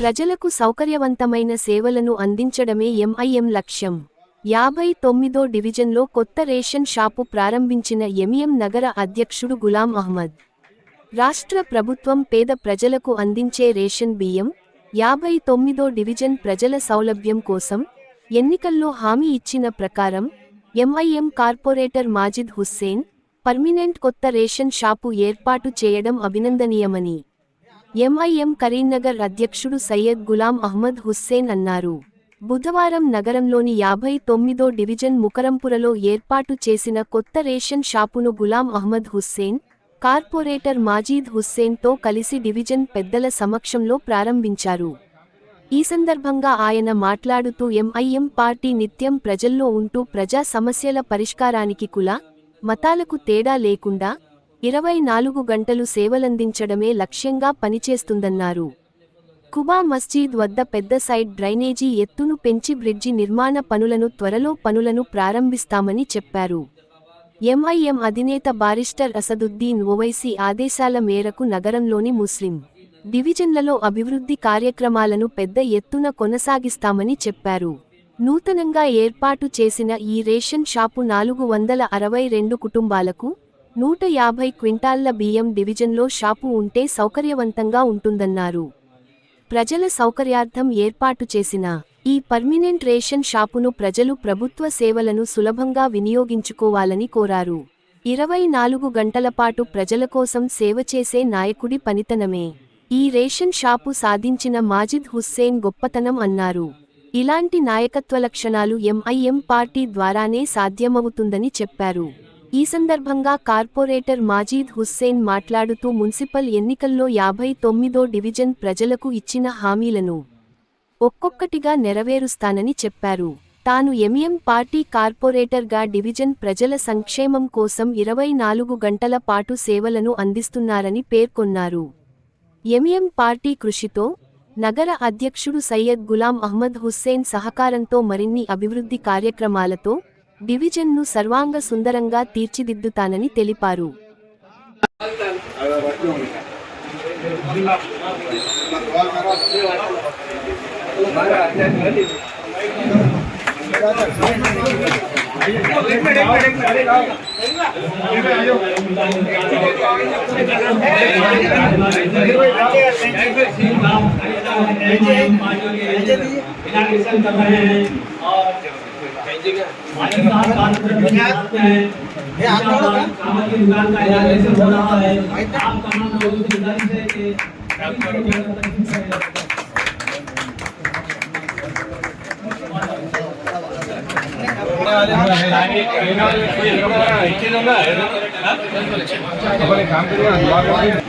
ప్రజలకు సౌకర్యవంతమైన సేవలను అందించడమే ఎంఐఎం లక్ష్యం. 59వ డివిజన్లో కొత్త రేషన్ షాపు ప్రారంభించిన ఎంఐఎం నగర అధ్యక్షుడు గులాం అహ్మద్. రాష్ట్ర ప్రభుత్వం పేద ప్రజలకు అందించే రేషన్ బియ్యం, 59వ డివిజన్ ప్రజల సౌలభ్యం కోసం ఎన్నికల్లో హామీ ఇచ్చిన ప్రకారం MIM corporator Majid Hussain permanent కొత్త రేషన్ షాపు ఏర్పాటు చేయడం అభినందనీయమని ఎంఐఎం కరీంనగర్ అధ్యక్షుడు సయ్యద్ గులాం అహ్మద్ హుస్సేన్ అన్నారు. బుధవారం నగరంలోని 59వ డివిజన్ ముకరంపురలో ఏర్పాటు చేసిన కొత్త రేషన్ షాపును గులాం అహ్మద్ హుస్సేన్, కార్పొరేటర్ మాజీద్ హుస్సేన్తో కలిసి డివిజన్ పెద్దల సమక్షంలో ప్రారంభించారు. ఈ సందర్భంగా ఆయన మాట్లాడుతూ ఎంఐఎం పార్టీ నిత్యం ప్రజల్లో ఉంటూ ప్రజా సమస్యల పరిష్కారానికి కుల, మతాలకు తేడా లేకుండా 24 గంటలు సేవలందించడమే లక్ష్యంగా పనిచేస్తుందన్నారు. కుబా మస్జీద్ వద్ద పెద్ద సైడ్ డ్రైనేజీ ఎత్తును పెంచి బ్రిడ్జి నిర్మాణ పనులను ప్రారంభిస్తామని చెప్పారు. ఎంఐఎం అధినేత బారిస్టర్ అసదుద్దీన్ ఓవైసీ ఆదేశాల మేరకు నగరంలోని ముస్లిం డివిజన్లలో అభివృద్ధి కార్యక్రమాలను పెద్ద ఎత్తున కొనసాగిస్తామని చెప్పారు. నూతనంగా ఏర్పాటు చేసిన ఈ రేషన్ షాపు 462 కుటుంబాలకు 150 క్వింటాళ్ల బియ్యం డివిజన్లో షాపు ఉంటే సౌకర్యవంతంగా ఉంటుందన్నారు. ప్రజల సౌకర్యార్థం ఏర్పాటు చేసిన ఈ పర్మినెంట్ రేషన్ షాపును ప్రజలు ప్రభుత్వ సేవలను సులభంగా వినియోగించుకోవాలని కోరారు. 24 గంటలపాటు ప్రజల కోసం సేవ చేసే నాయకుడి పనితనమే ఈ రేషన్ షాపు సాధించిన మాజిద్ హుస్సేన్ గొప్పతనం అన్నారు. ఇలాంటి నాయకత్వ లక్షణాలు ఎంఐఎం పార్టీ ద్వారానే సాధ్యమవుతుందని చెప్పారు. ఈ సందర్భంగా కార్పొరేటర్ మాజీద్ హుస్సేన్ మాట్లాడుతూ మున్సిపల్ ఎన్నికల్లో 59వ డివిజన్ ప్రజలకు ఇచ్చిన హామీలను ఒక్కొక్కటిగా నెరవేరుస్తానని చెప్పారు. తాను ఎంఐఎం పార్టీ కార్పొరేటర్గా డివిజన్ ప్రజల సంక్షేమం కోసం 24 గంటల పాటు సేవలను అందిస్తున్నారని పేర్కొన్నారు. ఎంఐఎం పార్టీ కృషితో నగర అధ్యక్షుడు సయ్యద్ గులాం అహ్మద్ హుస్సేన్ సహకారంతో మరిన్ని అభివృద్ధి కార్యక్రమాలతో డివిజన్ను సర్వాంగ సుందరంగా తీర్చిదిద్దుతానని తెలిపారు.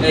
ऐ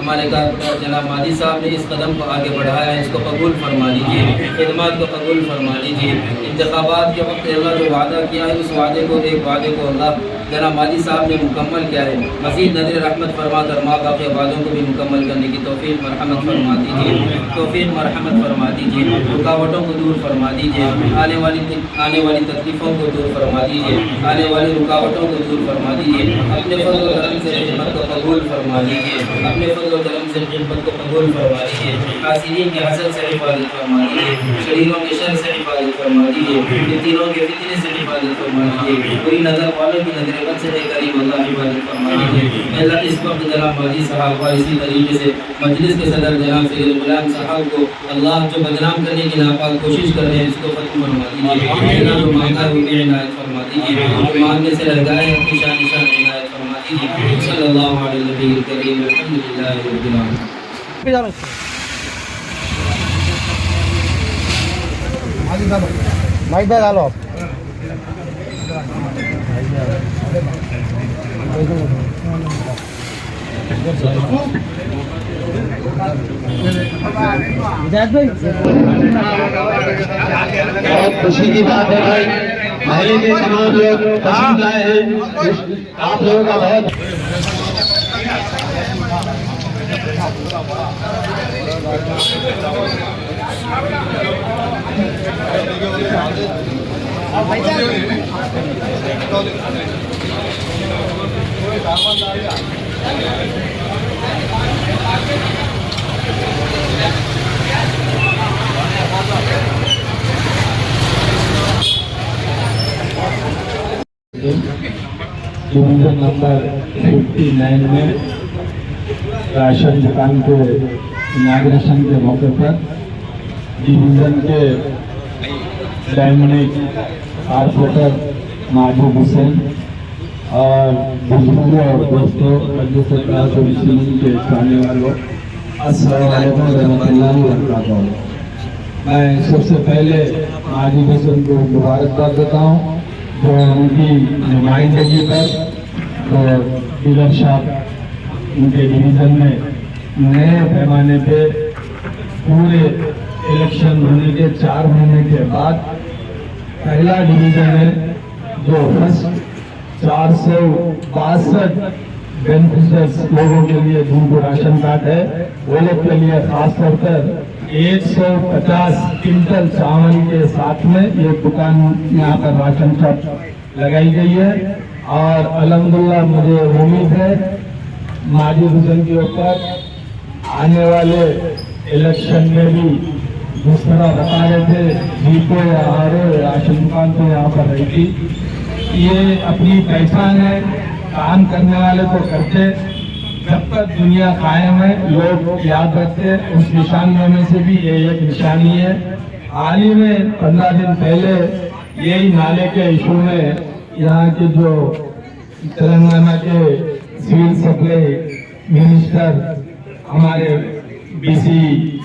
हमारे कारपोरेटर जनाब मादी साहब ने इस कदम को आगे बढ़ाया है, इसको कबूल फरमा लीजिए, खिदमत को कबूल फरमा लीजिए। इंतखाबात के वक्त अल्लाह जो वादा किया है उस वादे को अल्लाह जनाब मादी साहब ने मुकम्मल किया है। मज़ीद नज़र रहमत फरमा कर माँ बाप के वादों को भी मुकम्मल करने की तौफीक मरहमत फरमा दीजिए, रुकावटों को दूर फरमा दीजिए, आने वाली तकलीफ़ों को दूर फरमा दीजिए, आने वाली रुकावटों को दूर फरमा दीजिए। अपने फज़ल व करम से खिदमत को कबूल फरमा लीजिए, अपने फज़ल व करम से खिदमत को कबूल फरमा लीजिए। हासिदीन के हसद से हिफाजत फरमा दीजिए, शरीरों के शर से हिफाजत फरमा दीजिए, फितनों के फितने से हिफाजत फरमा दीजिए, बुरी नज़र वालों की नज़र बद से करीम अल्लाह हिफाजत फरमा दीजिए। अल्लाह इस वक्त जनाब माजी साहब और इसी तरीके से मजलिस के सदर जनाब सैयद गुलाम साहब को अल्लाह जो बदनाम करने की नापाक कोशिश कर रहे हैं इसको खत्म फरमा दीजिए। अल्लाह जो मांगा है वो भी इनायत फरमा दीजिए, मांगने से लगाए अपनी शान निशान इनायत फरमा दीजिए। सल्लल्लाहु अलैहि नबी करीम अल्हम्दुलिल्लाहि रब्बिल आलमीन। माइक पे डालो बहुत खुशी की बात है भाई, महले के तमाम लोग तशरीफ लाए हैं, आप लोगों का बहुत डिवीजन नंबर 59 में राशन दुकान के इनाग्रेशन के मौके पर डिवीजन के डायमंड कारपोरेटर महबूब हुसैन और बुजुर्गों और दोस्तों मजलिस मुस्लिमीन के चाहने वालों अस्सलाम वालेकुम रहमतुल्लाहि व बरकातहू। मैं सबसे पहले महबूब हुसैन को मुबारकबाद देता हूँ जो उनकी नुमाइंदगी पर तो डीलर साहब उनके डिवीज़न में नए पैमाने पे पूरे इलेक्शन होने के 4 महीने के बाद पहला डिवीज़न है जो फर्स्ट 462 बेनिफिशियर्स लोगों के लिए जिनको राशन कार्ड है वो लोग के लिए खास तौर पर 150 क्विंटल चावल के साथ में ये दुकान यहाँ पर राशन शॉप लगाई गई है और अल्हम्दुलिल्लाह मुझे उम्मीद है महबूब हुसैन के ऊपर आने वाले इलेक्शन में भी जिस तरह बता रहे थे जीतो या हारो राशन दुकान तो यहाँ पर रहेगी। ये अपनी पहचान है, काम करने वाले तो करते, जब तक दुनिया कायम है लोग याद रखते। उस निशानियों में से भी ये एक निशानी है। हाल ही में 15 दिन पहले यही नाले के इशू में यहाँ के जो तेलंगाना के सिविल सप्लाई मिनिस्टर हमारे बीसी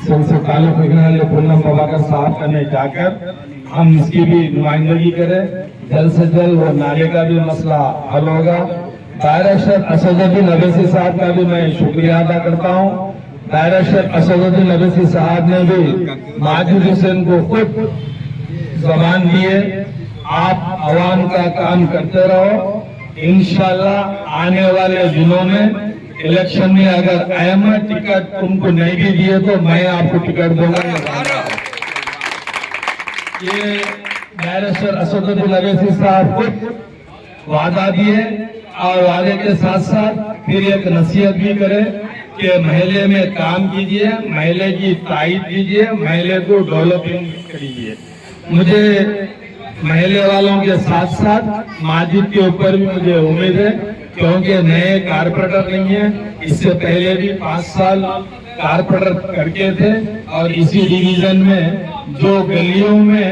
से ताल्लुक रखने वाले पूनम प्रभाकर साहब का ने जाकर हम इसकी भी नुमाइंदगी करें। जल्द से जल्द वो नाले का भी मसला हल होगा। डायरेक्टर असदुद्दीन अवैसी साहब का भी मैं शुक्रिया अदा करता हूँ। डायरेक्टर असदुद्दीन अवैसी साहब ने भी महबूब हुसैन को खुद जबान दी है, आप अवाम का काम करते रहो। इंशाल्लाह आने वाले दिनों में इलेक्शन में अगर अहमद टिकट तुमको नहीं भी दिए तो मैं आपको टिकट दूंगा। ये डायरेक्टर असदुद्दीन अवैसी साहब खुद वादा दिए और वादे के साथ साथ फिर एक नसीहत भी करें कि महल्ले में काम कीजिए, महल्ले की ताईद कीजिए, महल्ले को डेवलपिंग कीजिए। मुझे महल्ले वालों के साथ साथ माजिद के ऊपर भी मुझे उम्मीद है क्योंकि नए कारपोरेटर नहीं है, इससे पहले भी 5 साल कारपोरेटर करके थे और इसी डिवीजन में जो गलियों में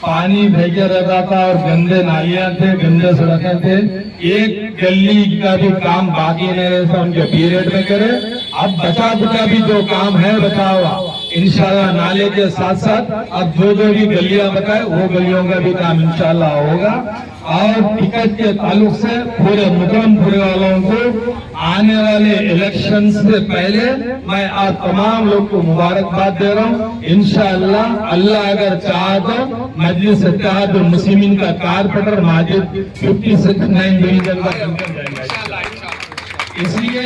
पानी भेजा रहता था और गंदे नालियां थे, गंदे सड़कें थे, एक गली का भी काम बाकी नहीं रहता उनके पीरियड में करे। अब बचा बुचा भी जो काम है बचा हुआ इंशाल्लाह नाले के साथ साथ अब जो भी गलियां बताए वो गलियों का भी काम इंशाल्लाह होगा। और टिकट के ताल्लुक से पूरे मुकरमपुर वालों को आने वाले इलेक्शन से पहले मैं आप तमाम लोग को मुबारकबाद दे रहा हूँ। इंशाअल्लाह अल्लाह अगर चाहा तो मजलिस इत्तेहाद मुस्लिमीन का कारपोरेटर माजिद 59 डिवीजन का चुन जाएगा। इसलिए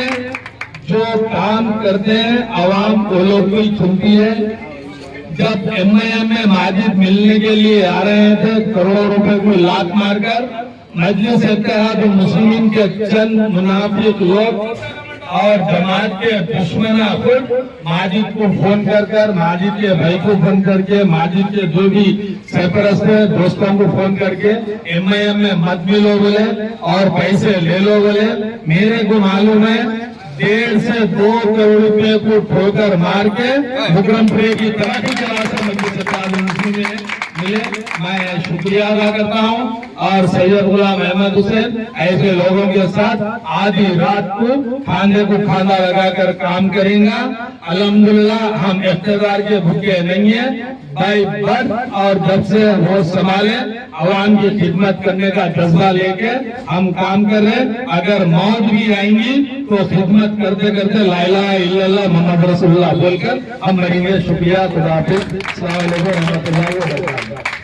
जो काम करते हैं अवाम वो लोग भी चुनती है। जब MIM में माजिद मिलने के लिए आ रहे थे करोड़ों रुपए को लात मारकर, मजलिस इत्तेहाद मुस्लिमीन के चंद मुनाफिक लोग और जमात के दुश्मन खुद माजिद को फोन कर माजिद के भाई को फोन करके माजिद के जो भी सरपरस्त है दोस्तों को फोन करके MIM में मत मिलो बोले और पैसे ले लो बोले। मेरे को मालूम है 1.5 से 2 करोड़ रुपए को ठोकर मार के मुकरमपुर की तरक्की के रास्ते में मिले। मैं शुक्रिया अदा करता हूँ और सैयद गुलाम अहमद हुसैन ऐसे लोगों के साथ आधी रात को खाने को खाना लगाकर काम करेंगे। अल्हम्दुलिल्लाह हम इख्तियार के भूखे नहीं है, भाई बर्थ और जब से होश संभाले अवाम की खिदमत करने का जज्बा लेके हम काम कर रहे हैं। अगर मौत भी आएंगी तो खिदमत करते करते ला इलाहा इल्लल्लाह मोहम्मद रसूलुल्लाह बोलकर हम मरेंगे। शुक्रिया, खुदा हाफिज़, अस्सलाम वालेकुम रहमतुल्लाहि व बरकातहू।